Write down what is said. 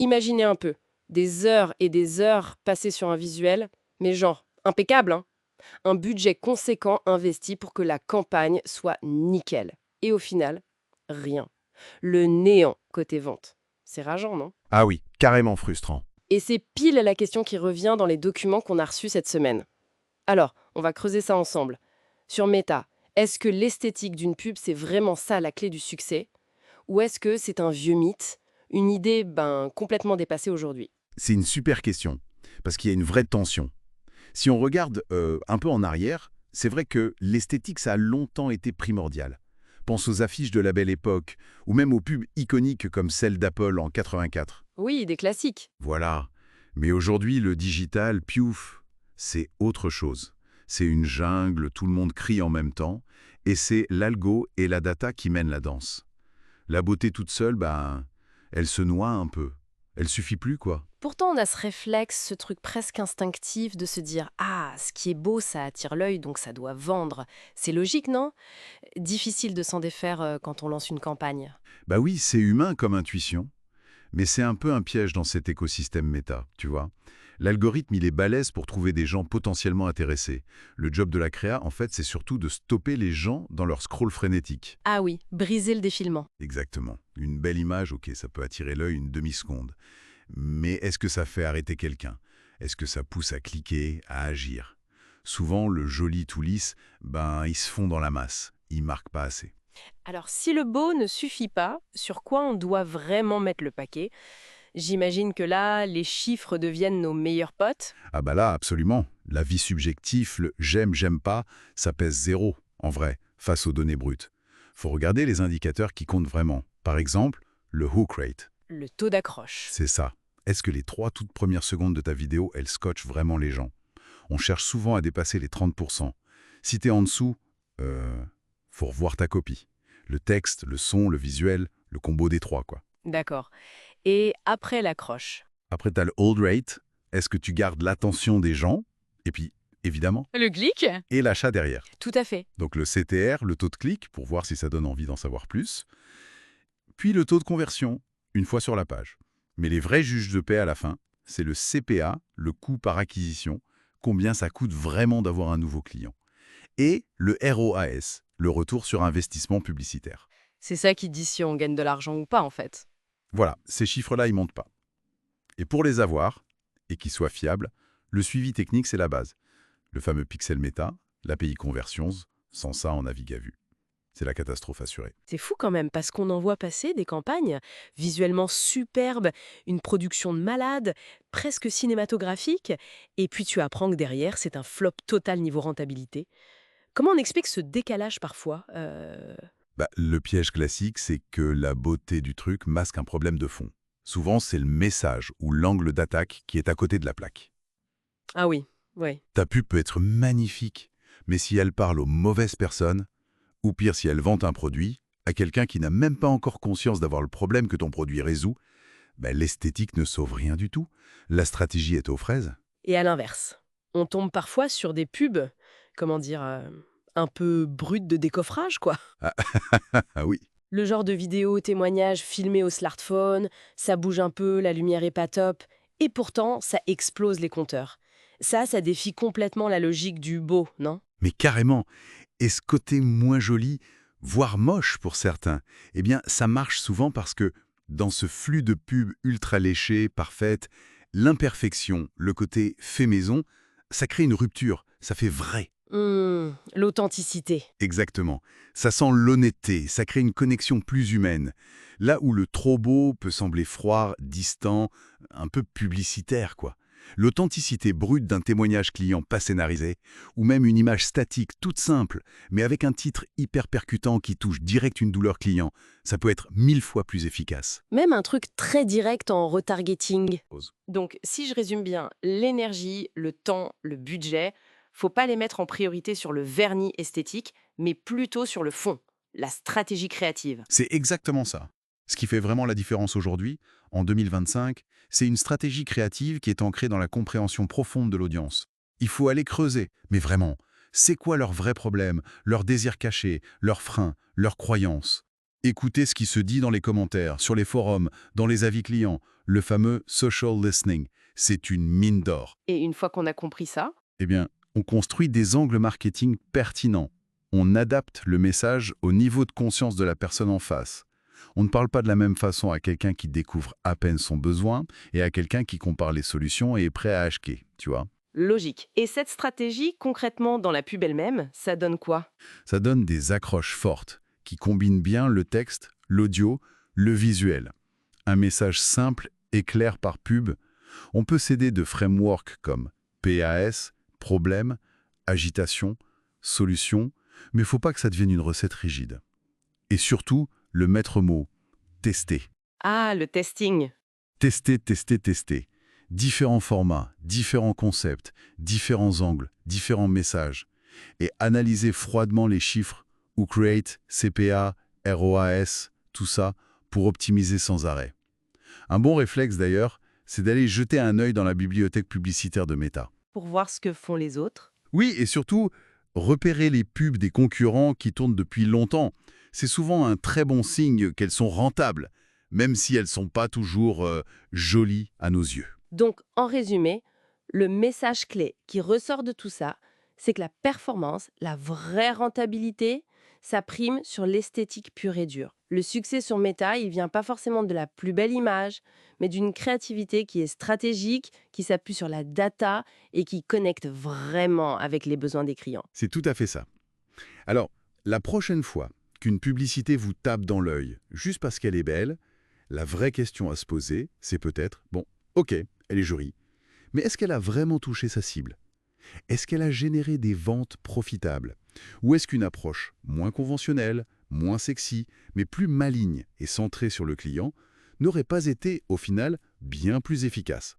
Imaginez un peu, des heures et des heures passées sur un visuel, mais genre, impeccable, hein. Un budget conséquent investi pour que la campagne soit nickel. Et au final, rien. Le néant côté vente. C'est rageant, non? Ah oui, carrément frustrant. Et c'est pile la question qui revient dans les documents qu'on a reçus cette semaine. Alors, on va creuser ça ensemble. Sur Meta, est-ce que l'esthétique d'une pub, c'est vraiment ça la clé du succès? Ou est-ce que c'est un vieux mythe, une idée complètement dépassée aujourd'hui? C'est une super question, parce qu'il y a une vraie tension. Si on regarde un peu en arrière, c'est vrai que l'esthétique, ça a longtemps été primordial. Pense aux affiches de la belle époque, ou même aux pubs iconiques comme celle d'Apple en 84. Oui, des classiques. Voilà. Mais aujourd'hui, le digital, piouf, c'est autre chose. C'est une jungle, tout le monde crie en même temps, et c'est l'algo et la data qui mènent la danse. La beauté toute seule, elle se noie un peu. Elle suffit plus, quoi. Pourtant, on a ce réflexe, ce truc presque instinctif de se dire «Ah, ce qui est beau, ça attire l'œil, donc ça doit vendre». C'est logique, non? Difficile de s'en défaire quand on lance une campagne. Bah oui, c'est humain comme intuition, mais c'est un peu un piège dans cet écosystème méta, tu vois. L'algorithme, il est balèze pour trouver des gens potentiellement intéressés. Le job de la créa, en fait, c'est surtout de stopper les gens dans leur scroll frénétique. Ah oui, briser le défilement. Exactement. Une belle image, ok, ça peut attirer l'œil une demi-seconde. Mais est-ce que ça fait arrêter quelqu'un? Est-ce que ça pousse à cliquer, à agir? Souvent, le joli tout lisse, ils se font dans la masse. Ils marquent pas assez. Alors, si le beau ne suffit pas, sur quoi on doit vraiment mettre le paquet? J'imagine que là, les chiffres deviennent nos meilleurs potes. Ah bah là, absolument. La vie subjective, le j'aime pas, ça pèse zéro, en vrai, face aux données brutes. Faut regarder les indicateurs qui comptent vraiment. Par exemple, le hook rate. Le taux d'accroche. C'est ça. Est-ce que les 3 toutes premières secondes de ta vidéo, elles scotchent vraiment les gens? On cherche souvent à dépasser les 30%. Si t'es en dessous, faut revoir ta copie. Le texte, le son, le visuel, le combo des trois, quoi. D'accord. Et après l'accroche? Après, t'as le hold rate. Est-ce que tu gardes l'attention des gens? Et puis, évidemment, Le clic? et l'achat derrière. Tout à fait. Donc le CTR, le taux de clic, pour voir si ça donne envie d'en savoir plus. Puis le taux de conversion, une fois sur la page. Mais les vrais juges de paix à la fin, c'est le CPA, le coût par acquisition, combien ça coûte vraiment d'avoir un nouveau client. Et le ROAS, le retour sur investissement publicitaire. C'est ça qui dit si on gagne de l'argent ou pas, en fait. Voilà, ces chiffres-là, ils montent pas. Et pour les avoir, et qu'ils soient fiables, le suivi technique, c'est la base. Le fameux pixel méta, l'API conversions, sans ça, on navigue à vue. C'est la catastrophe assurée. C'est fou quand même, parce qu'on en voit passer des campagnes visuellement superbes, une production de malade, presque cinématographique, et puis tu apprends que derrière, c'est un flop total niveau rentabilité. Comment on explique ce décalage parfois Le piège classique, c'est que la beauté du truc masque un problème de fond. Souvent, c'est le message ou l'angle d'attaque qui est à côté de la plaque. Ah oui, oui. Ta pub peut être magnifique, mais si elle parle aux mauvaises personnes, ou pire si elle vante un produit, à quelqu'un qui n'a même pas encore conscience d'avoir le problème que ton produit résout, l'esthétique ne sauve rien du tout. La stratégie est aux fraises. Et à l'inverse, on tombe parfois sur des pubs, comment dire, un peu brutes de décoffrage, quoi. Ah, ah oui, Le genre de vidéo témoignage filmé au smartphone, ça bouge un peu, la lumière est pas top, et pourtant ça explose les compteurs. Ça défie complètement la logique du beau, non? mais carrément. Et ce côté moins joli, voire moche pour certains, ça marche souvent parce que dans ce flux de pubs ultra léchées, parfaites, l'imperfection, le côté fait maison, ça crée une rupture, ça fait vrai. L'authenticité. Exactement. Ça sent l'honnêteté, ça crée une connexion plus humaine. Là où le trop beau peut sembler froid, distant, un peu publicitaire, quoi. L'authenticité brute d'un témoignage client pas scénarisé, ou même une image statique toute simple, mais avec un titre hyper percutant qui touche direct une douleur client, ça peut être 1000 fois plus efficace. Même un truc très direct en retargeting. Ose. Donc, si je résume bien, l'énergie, le temps, le budget, faut pas les mettre en priorité sur le vernis esthétique, mais plutôt sur le fond, la stratégie créative. C'est exactement ça. Ce qui fait vraiment la différence aujourd'hui, en 2025, c'est une stratégie créative qui est ancrée dans la compréhension profonde de l'audience. Il faut aller creuser, mais vraiment, c'est quoi leurs vrais problèmes, leurs désirs cachés, leurs freins, leurs croyances? Écoutez ce qui se dit dans les commentaires, sur les forums, dans les avis clients. le fameux social listening. C'est une mine d'or. Et une fois qu'on a compris ça, Eh bien, on construit des angles marketing pertinents. On adapte le message au niveau de conscience de la personne en face. On ne parle pas de la même façon à quelqu'un qui découvre à peine son besoin et à quelqu'un qui compare les solutions et est prêt à acheter, tu vois. logique. Et cette stratégie, concrètement, dans la pub elle-même, ça donne quoi? Ça donne des accroches fortes qui combinent bien le texte, l'audio, le visuel. Un message simple et clair par pub. On peut s'aider de frameworks comme PAS, problème, agitation, solution, mais il ne faut pas que ça devienne une recette rigide. Et surtout, le maître mot, tester. Ah, le testing. Tester, tester, tester. Différents formats, différents concepts, différents angles, différents messages. Et analyser froidement les chiffres ou create, CPA, ROAS, tout ça, pour optimiser sans arrêt. Un bon réflexe d'ailleurs, c'est d'aller jeter un œil dans la bibliothèque publicitaire de Meta. Pour voir ce que font les autres. Oui, et surtout, repérer les pubs des concurrents qui tournent depuis longtemps. C'est souvent un très bon signe qu'elles sont rentables, même si elles ne sont pas toujours jolies à nos yeux. Donc, en résumé, le message clé qui ressort de tout ça, c'est que la performance, la vraie rentabilité, ça prime sur l'esthétique pure et dure. Le succès sur Meta, il vient pas forcément de la plus belle image, mais d'une créativité qui est stratégique, qui s'appuie sur la data et qui connecte vraiment avec les besoins des clients. C'est tout à fait ça. Alors, la prochaine fois qu'une publicité vous tape dans l'œil, juste parce qu'elle est belle, la vraie question à se poser, c'est peut-être, bon, ok, elle est jolie, mais est-ce qu'elle a vraiment touché sa cible? Est-ce qu'elle a généré des ventes profitables? Ou est-ce qu'une approche moins conventionnelle, moins sexy, mais plus maligne et centrée sur le client, n'aurait pas été, au final, bien plus efficace?